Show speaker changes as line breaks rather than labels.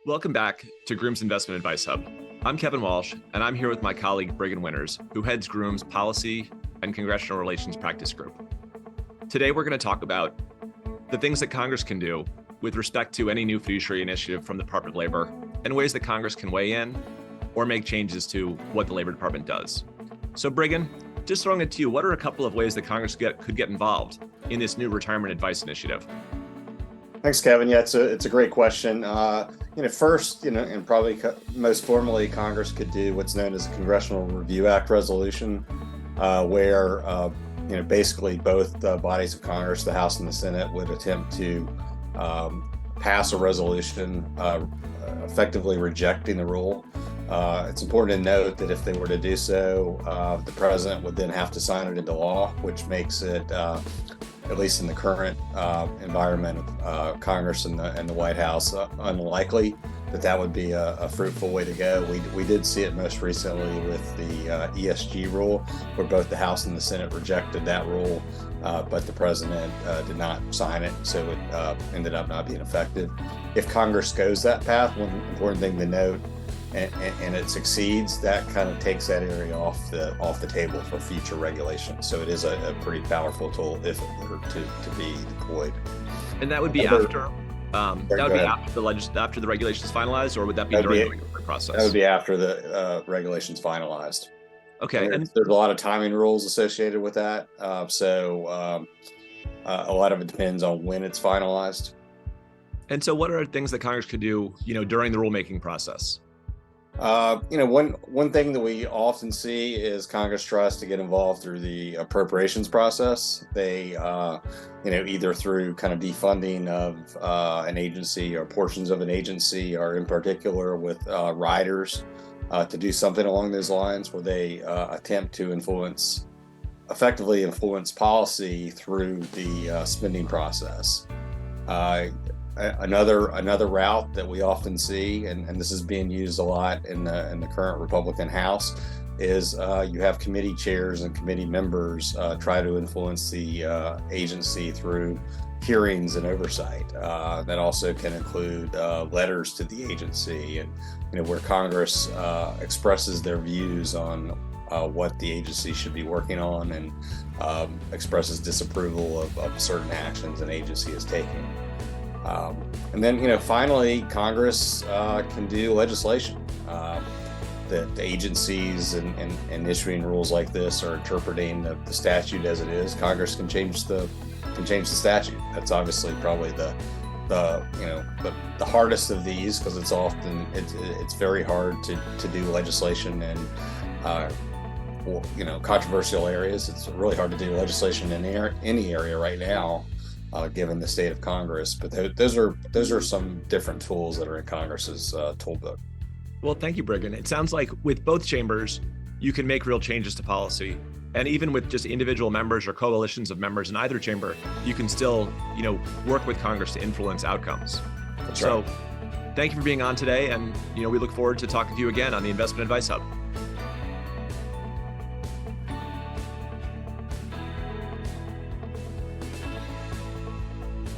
Welcome back to Groom's Investment Advice Hub. I'm Kevin Walsh, and I'm here with my colleague Brigham Winters, who heads Groom's Policy and Congressional Relations Practice Group. Today, we're going to talk about the things that Congress can do with respect to any new fiduciary initiative from the Department of Labor and ways that Congress can weigh in or make changes to what the Labor Department does. So Brigham, just throwing it to you, what are a couple of ways that Congress could get involved in this new retirement advice initiative?
Thanks, Kevin. Yeah, it's a great question. First, and probably most formally, Congress could do what's known as a Congressional Review Act resolution, where basically both bodies of Congress, the House and the Senate, would attempt to pass a resolution effectively rejecting the rule. It's important to note that if they were to do so, the president would then have to sign it into law, which makes it, at least in the current environment of Congress and the White House, unlikely that would be a fruitful way to go. We did see it most recently with the ESG rule, where both the House and the Senate rejected that rule, but the president did not sign it, so it ended up not being effective. If Congress goes that path, one important thing to note, and it succeeds, that kind of takes that area off the table for future regulation. So it is a pretty powerful tool if it were to be deployed.
And that would be after the regulations finalized, or would that be during the regulatory process?
That would be after the regulations finalized.
Okay.
And there's a lot of timing rules associated with that. So a lot of it depends on when it's finalized.
And so what are things that Congress could do, during the rulemaking process?
One thing that we often see is Congress tries to get involved through the appropriations process. They, either through kind of defunding of an agency or portions of an agency, or in particular with riders, to do something along those lines, where they attempt to effectively influence policy through the spending process. Another route that we often see, and this is being used a lot in the current Republican House, is you have committee chairs and committee members try to influence the agency through hearings and oversight. That also can include letters to the agency, and where Congress expresses their views on what the agency should be working on, and expresses disapproval of certain actions an agency is taking. And then, finally, Congress can do legislation. The agencies and issuing rules like this are interpreting the statute as it is. Congress can change the statute. That's obviously probably the hardest of these, because it's very hard to do legislation in controversial areas. It's really hard to do legislation in any area right now, given the state of Congress. But those are some different tools that are in Congress's toolbook.
Well, thank you, Brigham. It sounds like with both chambers, you can make real changes to policy. And even with just individual members or coalitions of members in either chamber, you can still, work with Congress to influence outcomes.
That's
so
right.
Thank you for being on today. And, we look forward to talking to you again on the Investment Advice Hub.